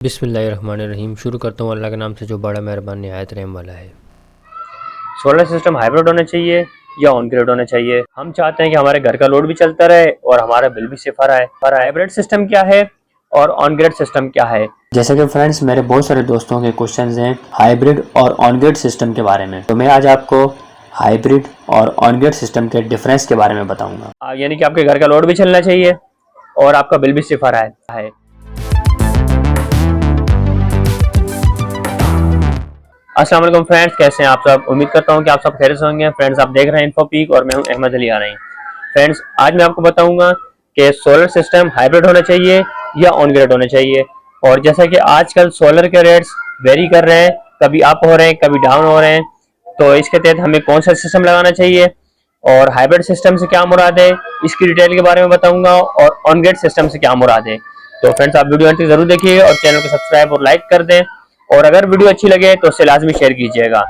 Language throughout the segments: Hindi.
बिस्मिल्लाहिर्रहमानिर्रहीम। शुरू करता हूँ अल्लाह के नाम से जो बड़ा मेहरबान निहायत रहम वाला है। सोलर सिस्टम हाइब्रिड होना चाहिए या ऑन ग्रिड होना चाहिए। हम चाहते हैं कि हमारे घर का लोड भी चलता रहे और हमारा बिल भी सिफर आए। हाइब्रिड सिस्टम क्या है और ऑन ग्रिड सिस्टम क्या है? जैसे कि फ्रेंड्स मेरे बहुत सारे दोस्तों के क्वेश्चंस हैं हाइब्रिड और ऑन ग्रिड सिस्टम के बारे में, तो मैं आज आपको हाइब्रिड और ऑन ग्रिड सिस्टम के डिफरेंस के बारे में बताऊंगा। यानी कि आपके घर का लोड भी चलना चाहिए और आपका बिल भी सिफर आए है। अस्सलाम वालेकुम फ्रेंड्स, कैसे हैं आप सब? उम्मीद करता हूं कि आप सब खैरियत से होंगे। फ्रेंड्स, आप देख रहे हैं इन्फोपीक और मैं हूं अहमद अली आरई। फ्रेंड्स, आज मैं आपको बताऊंगा कि सोलर सिस्टम हाइब्रिड होना चाहिए या ऑन ग्रिड होना चाहिए। और जैसा कि आजकल सोलर के रेट्स वेरी कर रहे हैं, कभी अप हो रहे हैं कभी डाउन हो रहे हैं, तो इसके तहत हमें कौन सा सिस्टम लगाना चाहिए और हाइब्रिड सिस्टम से क्या मुराद है, इसकी डिटेल के बारे में बताऊंगा और ऑन ग्रिड सिस्टम से क्या मुराद है। तो फ्रेंड्स, आप वीडियो अंत तक जरूर देखिए और चैनल को सब्सक्राइब और लाइक कर दें, और अगर वीडियो अच्छी लगे तो उसे लाजमी शेयर कीजिएगा।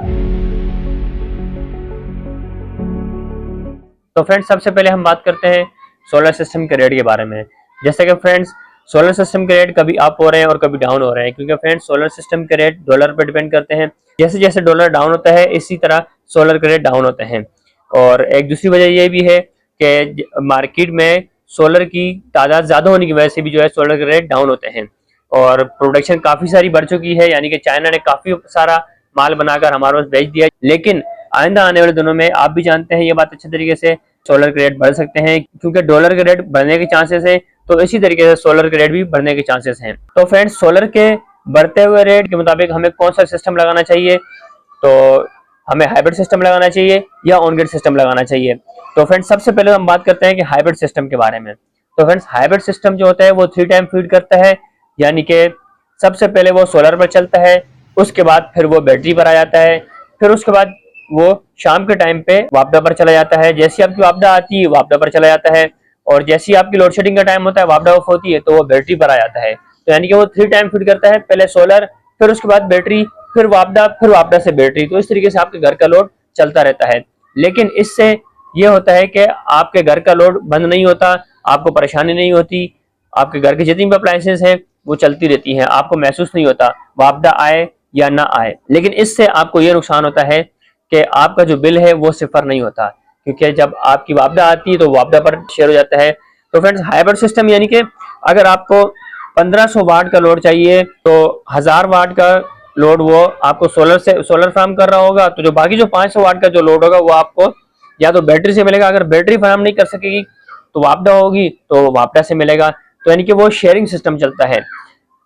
तो फ्रेंड्स, सबसे पहले हम बात करते हैं सोलर सिस्टम के रेट के बारे में। जैसे कि फ्रेंड्स, सोलर सिस्टम के रेट कभी अप हो रहे हैं और कभी डाउन हो रहे हैं, क्योंकि फ्रेंड्स सोलर सिस्टम के रेट डॉलर पर डिपेंड करते हैं। जैसे जैसे डॉलर डाउन होता है इसी तरह सोलर के रेट डाउन होते हैं। और एक दूसरी वजह यह भी है कि मार्केट में सोलर की तादाद ज्यादा होने की वजह से भी जो है सोलर के रेट डाउन होते हैं। और प्रोडक्शन काफी सारी बढ़ चुकी है, यानी कि चाइना ने काफी सारा माल बनाकर हमारे पास बेच दिया। लेकिन आइंदा आने वाले दिनों में आप भी जानते हैं ये बात अच्छे तरीके से, सोलर के रेट बढ़ सकते हैं, क्योंकि डॉलर के रेट बढ़ने के चांसेस है, तो इसी तरीके से सोलर के रेट भी बढ़ने के चांसेस हैं। तो फ्रेंड्स, सोलर के बढ़ते हुए रेट के मुताबिक हमें कौन सा सिस्टम लगाना चाहिए, तो हमें हाइब्रिड सिस्टम लगाना चाहिए या ऑन ग्रिड सिस्टम लगाना चाहिए। तो फ्रेंड्स, सबसे पहले हम बात करते हैं कि हाइब्रिड सिस्टम के बारे में। तो फ्रेंड्स, हाइब्रिड सिस्टम जो होता है वो 3 टाइम फीड करता है, यानी कि सबसे पहले वो सोलर पर चलता है, उसके बाद फिर वो बैटरी पर आ जाता है, फिर उसके बाद वो शाम के टाइम पे वापडा पर चला जाता है। जैसी आपकी वापडा आती है वापडा पर चला जाता है, और जैसी आपकी लोड शेडिंग का टाइम होता है वापडा ऑफ होती है तो वो बैटरी पर आ जाता है। तो यानी कि वो 3 टाइम फीड करता है, पहले सोलर, फिर उसके बाद बैटरी, फिर वापडा से बैटरी। तो इस तरीके से आपके घर का लोड चलता रहता है। लेकिन इससे ये होता है कि आपके घर का लोड बंद नहीं होता, आपको परेशानी नहीं होती, आपके घर की जितनी भी अप्लायंसेस हैं वो चलती रहती हैं, आपको महसूस नहीं होता वापडा आए या ना आए। लेकिन इससे आपको ये नुकसान होता है कि आपका जो बिल है वो सिफर नहीं होता, क्योंकि जब आपकी वापडा आती है तो वापडा पर शेयर हो जाता है। तो फ्रेंड्स, हाइब्रिड सिस्टम यानी कि अगर आपको 1500 वाट का लोड चाहिए तो 1000 वाट का लोड वो आपको सोलर फराम कर रहा होगा, तो जो बाकी जो 500 वाट का जो लोड होगा वो आपको या तो बैटरी से मिलेगा, अगर बैटरी फराम नहीं कर सकेगी तो वापडा होगी तो वापडा से मिलेगा। तो यानी कि वो शेयरिंग सिस्टम चलता है,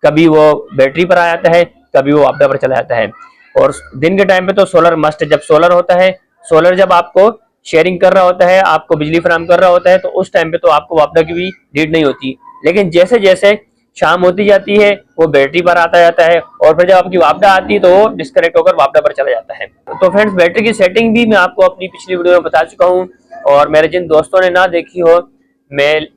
कभी वो बैटरी पर आ जाता है कभी वो वापडा पर चला जाता है। और दिन के टाइम पे तो सोलर मस्ट है। जब सोलर होता है, सोलर जब आपको शेयरिंग कर रहा होता है, आपको बिजली फराम कर रहा होता है, तो उस टाइम पे तो आपको वापडा की भी नीड नहीं होती। लेकिन जैसे जैसे शाम होती जाती है वो बैटरी पर आता जाता है, और फिर जब आपकी वापडा आती है तो वो डिस्कनेक्ट होकर वापडा पर चला जाता है। तो फ्रेंड्स, बैटरी की सेटिंग भी मैं आपको अपनी पिछली वीडियो में बता चुका हूँ, और मेरे जिन दोस्तों ने ना देखी हो मैं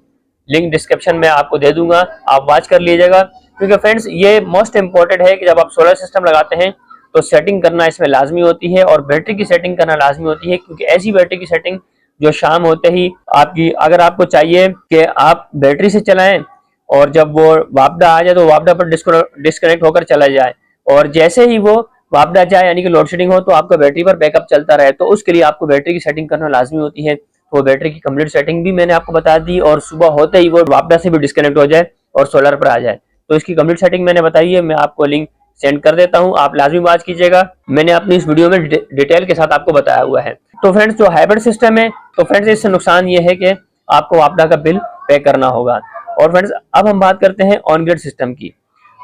लिंक डिस्क्रिप्शन में आपको दे दूंगा, आप वॉच कर लीजिएगा। क्योंकि फ्रेंड्स, ये मोस्ट इंपॉर्टेंट है कि जब आप सोलर सिस्टम लगाते हैं तो सेटिंग करना इसमें लाजमी होती है, और बैटरी की सेटिंग करना लाजमी होती है, क्योंकि ऐसी बैटरी की सेटिंग जो शाम होते ही आपकी, अगर आपको चाहिए कि आप बैटरी से चलाएं और जब वो वापडा आ जाए तो वापडा पर डिस्कनेक्ट होकर चला जाए, और जैसे ही वो वापडा जाए यानी कि लोड शेडिंग हो तो आपका बैटरी पर बैकअप चलता रहे, तो उसके लिए आपको बैटरी की सेटिंग करना लाजमी होती है। तो बैटरी की कंप्लीट सेटिंग भी मैंने आपको बता दी, और सुबह होते ही वो वापडा से भी डिस्कनेक्ट हो जाए और सोलर पर आ जाए, तो इसकी कंप्लीट सेटिंग मैंने बताई है। मैं आपको लिंक सेंड कर देता हूं, आप लाजमी वॉच कीजिएगा, मैंने अपनी इस वीडियो में डिटेल के साथ आपको बताया हुआ है। तो फ्रेंड्स, जो हाइब्रिड सिस्टम है, तो फ्रेंड्स इससे नुकसान ये है कि आपको वापडा का बिल पे करना होगा। और फ्रेंड्स, अब हम बात करते हैं ऑन ग्रिड सिस्टम की।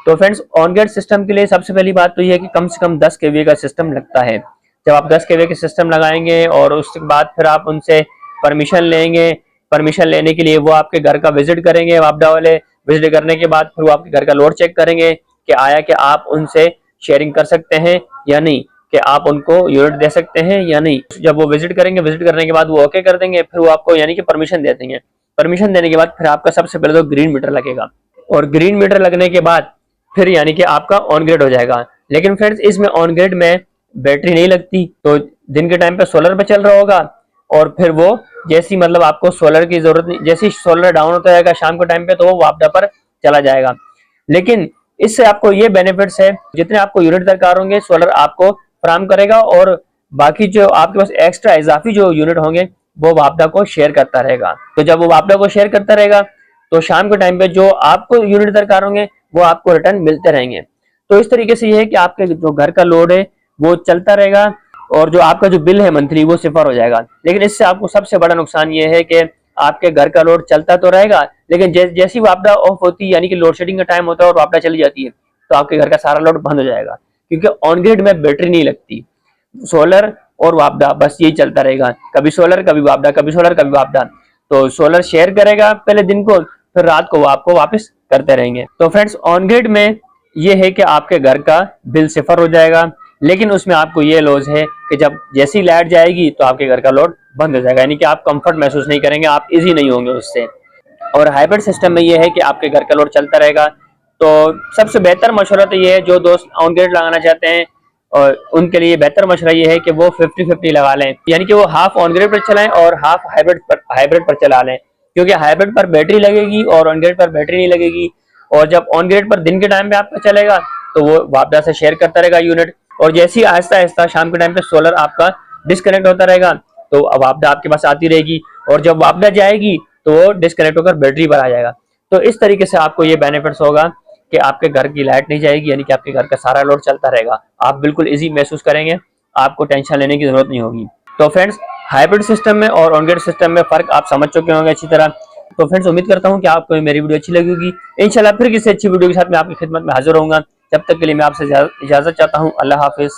तो फ्रेंड्स, ऑन ग्रिड सिस्टम के लिए सबसे पहली बात तो ये है कि कम से कम 10 केवीए का सिस्टम लगता है। जब आप 10 केवीए के सिस्टम लगाएंगे और उसके बाद फिर आप उनसे परमिशन लेंगे, परमिशन लेने के लिए वो आपके घर का विजिट करेंगे, वापडा वाले विजिट करने के बाद फिर वो आपके घर का लोड चेक करेंगे कि आया कि आप उनसे शेयरिंग कर सकते हैं या नहीं, कि आप उनको यूनिट दे सकते हैं या नहीं। जब वो विजिट करेंगे, विजिट करने के बाद वो ओके कर देंगे, फिर वो आपको यानी कि परमिशन दे देंगे। परमिशन देने के बाद फिर आपका सबसे पहले तो ग्रीन मीटर लगेगा, और ग्रीन मीटर लगने के बाद फिर यानी कि आपका ऑन ग्रिड हो जाएगा। लेकिन फ्रेंड्स, इसमें ऑन ग्रिड में बैटरी नहीं लगती, तो दिन के टाइम पे सोलर पे चल रहा होगा, और फिर वो जैसी मतलब आपको सोलर की जरूरत नहीं, जैसी सोलर डाउन होता जाएगा शाम के टाइम पे तो वो वापडा पर चला जाएगा। लेकिन इससे आपको ये बेनिफिट्स है, जितने आपको यूनिट दरकार होंगे सोलर आपको फराहम करेगा, और बाकी जो आपके पास एक्स्ट्रा इजाफी जो यूनिट होंगे वो वापडा को शेयर करता रहेगा। तो जब वो वापडा को शेयर करता रहेगा तो शाम के टाइम पे जो आपको यूनिट दरकार होंगे वो आपको रिटर्न मिलते रहेंगे। तो इस तरीके से ये है कि आपके जो घर का लोड है वो चलता रहेगा और जो आपका जो बिल है मंथली वो सिफर हो जाएगा। लेकिन इससे आपको सबसे बड़ा नुकसान ये है कि आपके घर का लोड चलता तो रहेगा, लेकिन जैसी वापडा ऑफ होती है, यानी कि लोड शेडिंग का टाइम होता है और वापडा चली जाती है, तो आपके घर का सारा लोड बंद हो जाएगा, क्योंकि ऑन ग्रिड में बैटरी नहीं लगती। सोलर और वापडा बस यही चलता रहेगा, कभी सोलर कभी वापडा, कभी सोलर कभी वापडा। तो सोलर शेयर करेगा पहले दिन को, फिर रात को वो आपको वापस करते रहेंगे। तो फ्रेंड्स, ऑन ग्रिड में ये है कि आपके घर का बिल सिफर हो जाएगा, लेकिन उसमें आपको ये लॉस है कि जब जैसी लाइट जाएगी तो आपके घर का लोड बंद हो जाएगा, यानी कि आप कंफर्ट महसूस नहीं करेंगे, आप इजी नहीं होंगे उससे। और हाइब्रिड सिस्टम में ये है कि आपके घर का लोड चलता रहेगा। तो सबसे बेहतर मशवरा तो ये है, जो दोस्त ऑन ग्रिड लगाना चाहते हैं और उनके लिए बेहतर मशवरा ये है कि वो 50-50 लगा लें, यानी कि वो हाफ ऑन ग्रिड पर चलाएं और हाफ हाइब्रिड पर चला लें, क्योंकि हाइब्रिड पर बैटरी लगेगी और ऑन ग्रिड पर बैटरी नहीं लगेगी। और जब ऑन ग्रिड पर दिन के टाइम पे आपका चलेगा तो वो वापडा से शेयर करता रहेगा यूनिट, और जैसे ही आहिस्ता आहिस्ता शाम के टाइम पे सोलर आपका डिस्कनेक्ट होता रहेगा तो वापडा आपके पास आती रहेगी, और जब वापडा जाएगी तो वो डिस्कनेक्ट होकर बैटरी पर आ जाएगा। तो इस तरीके से आपको ये बेनिफिट्स होगा कि आपके घर की लाइट नहीं जाएगी, यानी कि आपके घर का सारा लोड चलता रहेगा, आप बिल्कुल इजी महसूस करेंगे, आपको टेंशन लेने की जरूरत नहीं होगी। तो फ्रेंड्स, हाइब्रिड सिस्टम में और ऑन ग्रिड सिस्टम में फर्क आप समझ चुके होंगे अच्छी तरह। तो फ्रेंड्स, उम्मीद करता हूं कि आपको मेरी वीडियो अच्छी लगी होगी। इंशाल्लाह फिर किसी अच्छी वीडियो के साथ मैं आपकी खिदमत में हाजिर होऊंगा। जब तक के लिए मैं आपसे इजाजत चाहता हूं। अल्लाह हाफिज।